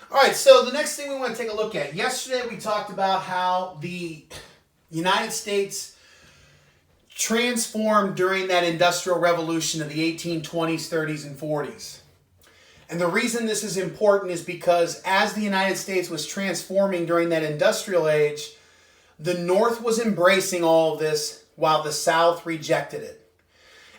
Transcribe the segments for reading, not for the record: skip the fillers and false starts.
All right, so the next thing we want to take a look at. Yesterday we talked about how the United States transformed during that Industrial Revolution of the 1820s, 30s, and 40s. And the reason this is important is because as the United States was transforming during that industrial age, the North was embracing all of this while the South rejected it.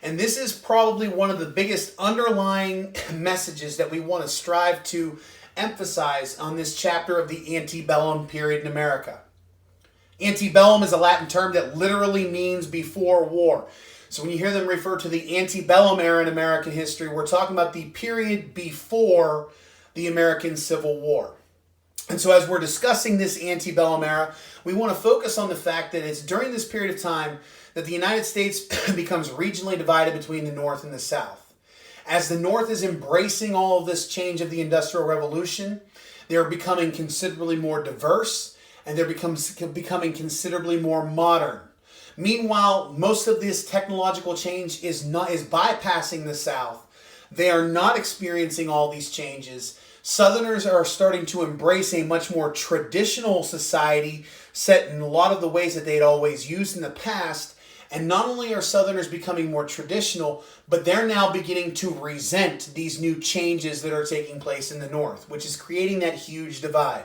And this is probably one of the biggest underlying messages that we want to strive to emphasize on this chapter of the Antebellum period in America. Antebellum is a Latin term that literally means before war. So when you hear them refer to the antebellum era in American history, we're talking about the period before the American Civil War. And so as we're discussing this antebellum era, we want to focus on the fact that it's during this period of time that the United States becomes regionally divided between the North and the South. As the North is embracing all of this change of the Industrial Revolution, they're becoming considerably more diverse and they're becoming considerably more modern. Meanwhile, most of this technological change is bypassing the South. They are not experiencing all these changes. Southerners are starting to embrace a much more traditional society set in a lot of the ways that they'd always used in the past. And not only are Southerners becoming more traditional, but they're now beginning to resent these new changes that are taking place in the North, which is creating that huge divide.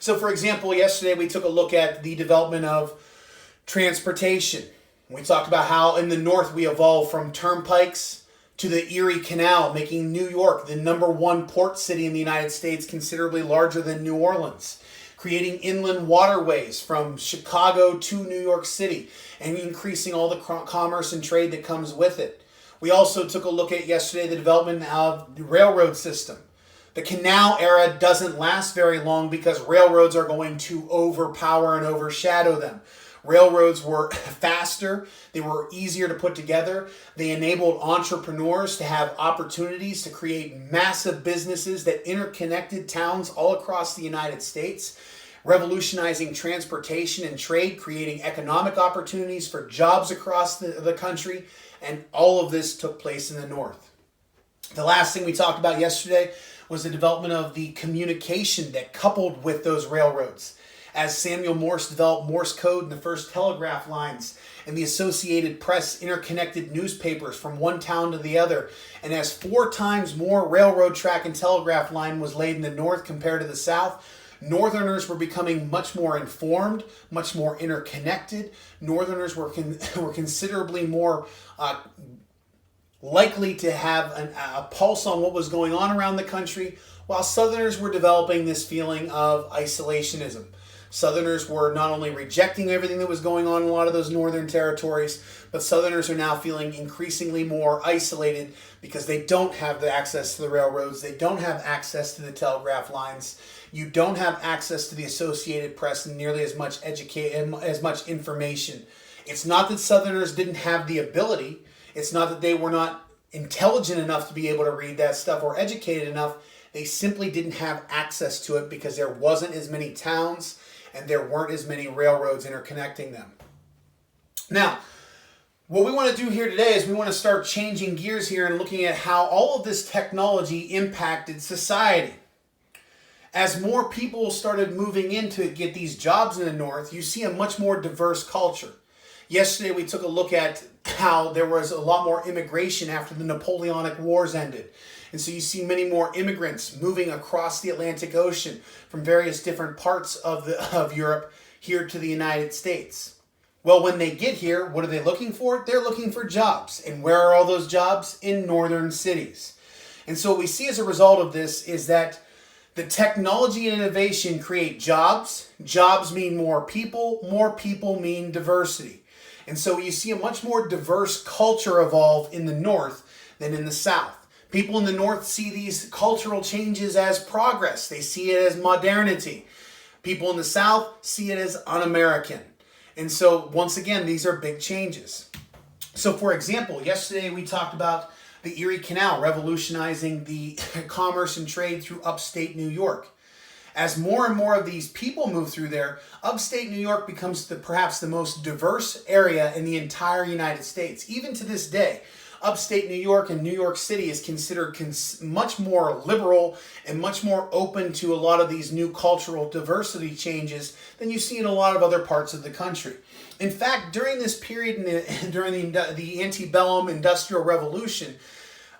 So for example, yesterday we took a look at the development of transportation. We talked about how in the North we evolved from turnpikes to the Erie Canal, making New York the #1 port city in the United States, considerably larger than New Orleans. Creating inland waterways from Chicago to New York City and increasing all the commerce and trade that comes with it. We also took a look at yesterday the development of the railroad system. The canal era doesn't last very long because railroads are going to overpower and overshadow them. Railroads were faster, they were easier to put together, they enabled entrepreneurs to have opportunities to create massive businesses that interconnected towns all across the United States, revolutionizing transportation and trade, creating economic opportunities for jobs across the country, and all of this took place in the North. The last thing we talked about yesterday was the development of the communication that coupled with those railroads. As Samuel Morse developed Morse code and the first telegraph lines, and the Associated Press interconnected newspapers from one town to the other, and as 4 times more railroad track and telegraph line was laid in the North compared to the South, Northerners were becoming much more informed, much more interconnected. Northerners were considerably more likely to have a pulse on what was going on around the country, while Southerners were developing this feeling of isolationism. Southerners were not only rejecting everything that was going on in a lot of those northern territories, but Southerners are now feeling increasingly more isolated because they don't have the access to the railroads, they don't have access to the telegraph lines, you don't have access to the Associated Press and nearly as much information. It's not that Southerners didn't have the ability, it's not that they were not intelligent enough to be able to read that stuff or educated enough, they simply didn't have access to it because there wasn't as many towns and there weren't as many railroads interconnecting them. Now, what we want to do here today is we want to start changing gears here and looking at how all of this technology impacted society. As more people started moving in to get these jobs in the North, you see a much more diverse culture. Yesterday we took a look at how there was a lot more immigration after the Napoleonic Wars ended. And so you see many more immigrants moving across the Atlantic Ocean from various different parts of Europe here to the United States. Well, when they get here, what are they looking for? They're looking for jobs. And where are all those jobs? In northern cities. And so what we see as a result of this is that the technology and innovation create jobs. Jobs mean more people mean diversity. And so you see a much more diverse culture evolve in the North than in the South. People in the North see these cultural changes as progress. They see it as modernity. People in the South see it as un-American. And so, once again, these are big changes. So, for example, yesterday we talked about the Erie Canal revolutionizing the commerce and trade through upstate New York. As more and more of these people move through there, upstate New York becomes perhaps the most diverse area in the entire United States. Even to this day, upstate New York and New York City is considered much more liberal and much more open to a lot of these new cultural diversity changes than you see in a lot of other parts of the country. In fact, during this period, during the Antebellum Industrial Revolution,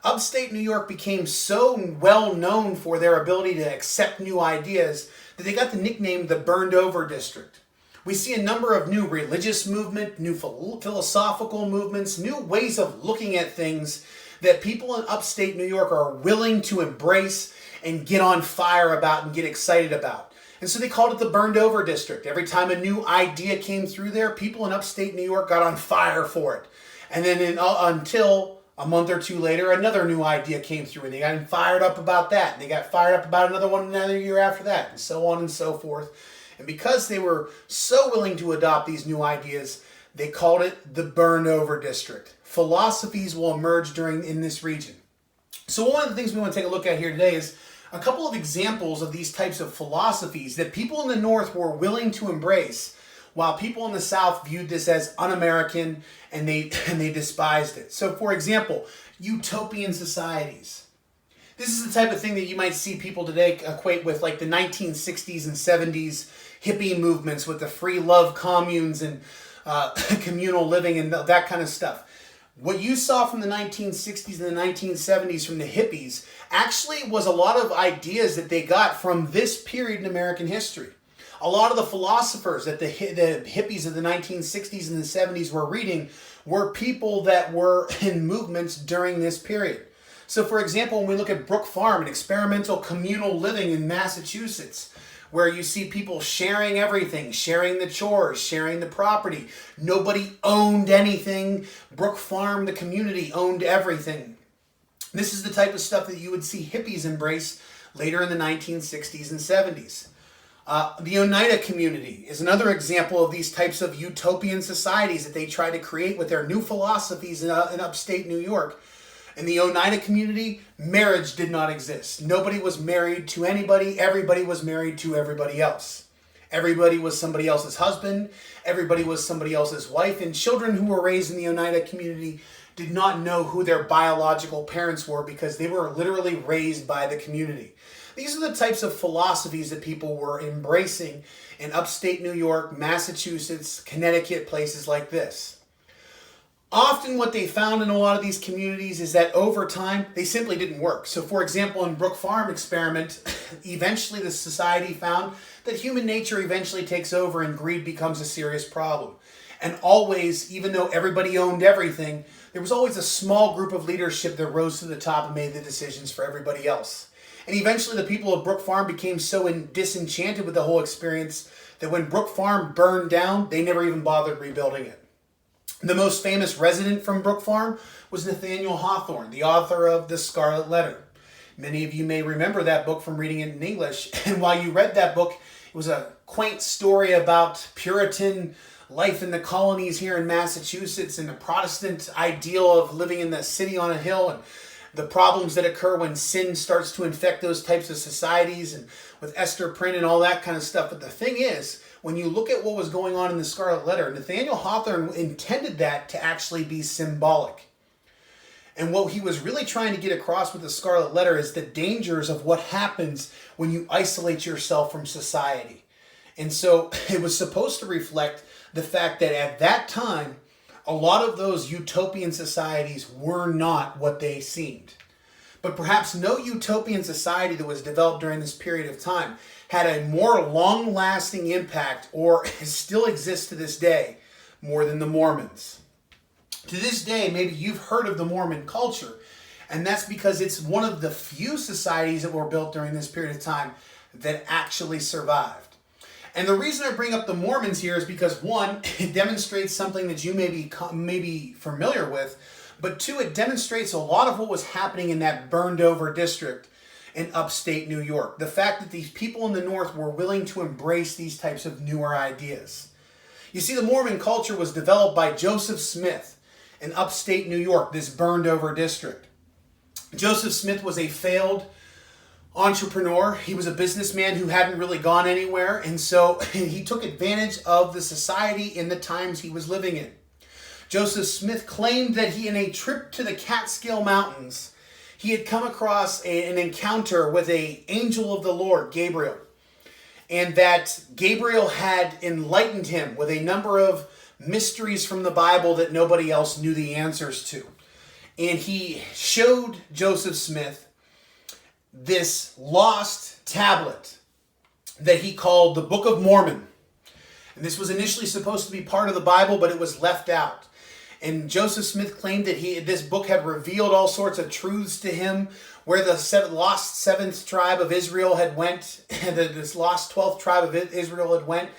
upstate New York became so well known for their ability to accept new ideas that they got the nickname the Burned Over District. We see a number of new religious movements, new philosophical movements, new ways of looking at things that people in upstate New York are willing to embrace and get on fire about and get excited about. And so they called it the Burned Over District. Every time a new idea came through there, people in upstate New York got on fire for it. And then until a month or two later, another new idea came through and they got fired up about that. And they got fired up about another one another year after that, and so on and so forth. And because they were so willing to adopt these new ideas, they called it the Burned Over District. Philosophies will emerge in this region. So one of the things we want to take a look at here today is a couple of examples of these types of philosophies that people in the North were willing to embrace, while people in the South viewed this as un-American and they despised it. So for example, utopian societies. This is the type of thing that you might see people today equate with like the 1960s and 70s hippie movements with the free love communes and communal living and that kind of stuff. What you saw from the 1960s and the 1970s from the hippies actually was a lot of ideas that they got from this period in American history. A lot of the philosophers that the hippies of the 1960s and the 70s were reading were people that were in movements during this period. So for example, when we look at Brook Farm, an experimental communal living in Massachusetts, where you see people sharing everything, sharing the chores, sharing the property. Nobody owned anything. Brook Farm, the community, owned everything. This is the type of stuff that you would see hippies embrace later in the 1960s and 70s. The Oneida community is another example of these types of utopian societies that they try to create with their new philosophies in upstate New York. In the Oneida community, marriage did not exist. Nobody was married to anybody. Everybody was married to everybody else. Everybody was somebody else's husband. Everybody was somebody else's wife. And children who were raised in the Oneida community did not know who their biological parents were because they were literally raised by the community. These are the types of philosophies that people were embracing in upstate New York, Massachusetts, Connecticut, places like this. Often what they found in a lot of these communities is that over time, they simply didn't work. So for example, in Brook Farm experiment, eventually the society found that human nature eventually takes over and greed becomes a serious problem. And always, even though everybody owned everything, there was always a small group of leadership that rose to the top and made the decisions for everybody else. And eventually the people of Brook Farm became so disenchanted with the whole experience that when Brook Farm burned down, they never even bothered rebuilding it. The most famous resident from Brook Farm was Nathaniel Hawthorne, the author of The Scarlet Letter. Many of you may remember that book from reading it in English. And while you read that book, it was a quaint story about Puritan life in the colonies here in Massachusetts and the Protestant ideal of living in the city on a hill and the problems that occur when sin starts to infect those types of societies and with Esther Prynne and all that kind of stuff. But the thing is, when you look at what was going on in the Scarlet Letter, Nathaniel Hawthorne intended that to actually be symbolic. And what he was really trying to get across with the Scarlet Letter is the dangers of what happens when you isolate yourself from society. And so it was supposed to reflect the fact that at that time, a lot of those utopian societies were not what they seemed. But perhaps no utopian society that was developed during this period of time had a more long-lasting impact or still exists to this day more than the Mormons. To this day, maybe you've heard of the Mormon culture, and that's because it's one of the few societies that were built during this period of time that actually survived. And the reason I bring up the Mormons here is because, one, it demonstrates something that you may be familiar with, but two, it demonstrates a lot of what was happening in that burned over district in upstate New York. The fact that these people in the North were willing to embrace these types of newer ideas. You see, the Mormon culture was developed by Joseph Smith in upstate New York, this burned over district. Joseph Smith was a failed entrepreneur. He was a businessman who hadn't really gone anywhere, and so he took advantage of the society in the times he was living in. Joseph Smith claimed that in a trip to the Catskill Mountains, he had come across an encounter with an angel of the Lord, Gabriel, and that Gabriel had enlightened him with a number of mysteries from the Bible that nobody else knew the answers to. And he showed Joseph Smith this lost tablet that he called the Book of Mormon. And this was initially supposed to be part of the Bible, but it was left out. And Joseph Smith claimed that this book had revealed all sorts of truths to him, where the lost seventh tribe of Israel had went, this lost 12th tribe of Israel had went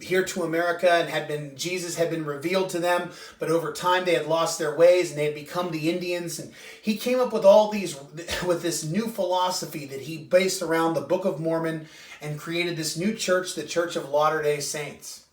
here to America, and Jesus had been revealed to them, but over time they had lost their ways and they had become the Indians. And he came up with with this new philosophy that he based around the Book of Mormon and created this new church, the Church of Latter-day Saints.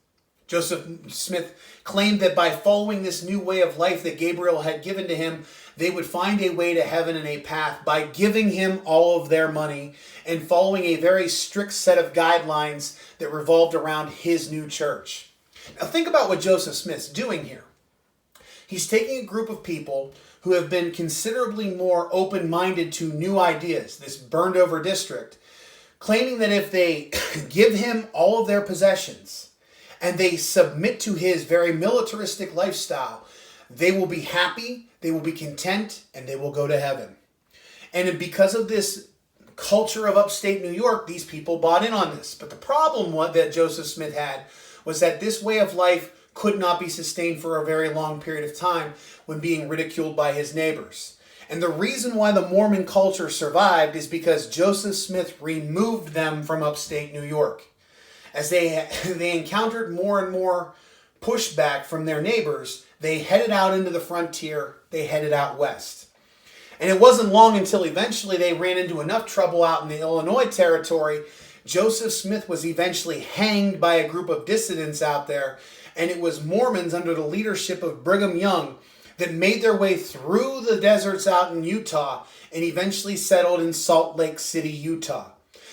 Joseph Smith claimed that by following this new way of life that Gabriel had given to him, they would find a way to heaven and a path by giving him all of their money and following a very strict set of guidelines that revolved around his new church. Now think about what Joseph Smith's doing here. He's taking a group of people who have been considerably more open-minded to new ideas, this burned over district, claiming that if they give him all of their possessions and they submit to his very militaristic lifestyle, they will be happy, they will be content, and they will go to heaven. And because of this culture of upstate New York, these people bought in on this. But the problem that Joseph Smith had was that this way of life could not be sustained for a very long period of time when being ridiculed by his neighbors. And the reason why the Mormon culture survived is because Joseph Smith removed them from upstate New York. As they encountered more and more pushback from their neighbors, they headed out into the frontier, they headed out west. And it wasn't long until eventually they ran into enough trouble out in the Illinois territory. Joseph Smith was eventually hanged by a group of dissidents out there, and it was Mormons under the leadership of Brigham Young that made their way through the deserts out in Utah and eventually settled in Salt Lake City, Utah.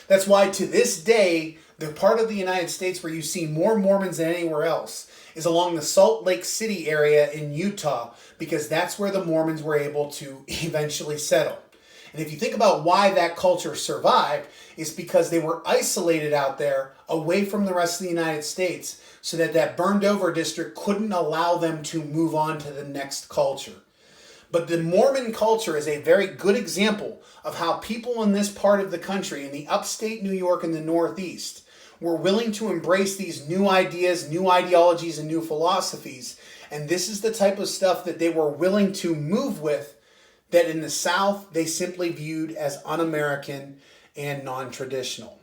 That's why to this day, the part of the United States where you see more Mormons than anywhere else is along the Salt Lake City area in Utah, because that's where the Mormons were able to eventually settle. And if you think about why that culture survived, it's because they were isolated out there away from the rest of the United States, so that burned over district couldn't allow them to move on to the next culture. But the Mormon culture is a very good example of how people in this part of the country, in the upstate New York and the Northeast, were willing to embrace these new ideas, new ideologies, and new philosophies. And this is the type of stuff that they were willing to move with, that in the South they simply viewed as un-American and non-traditional.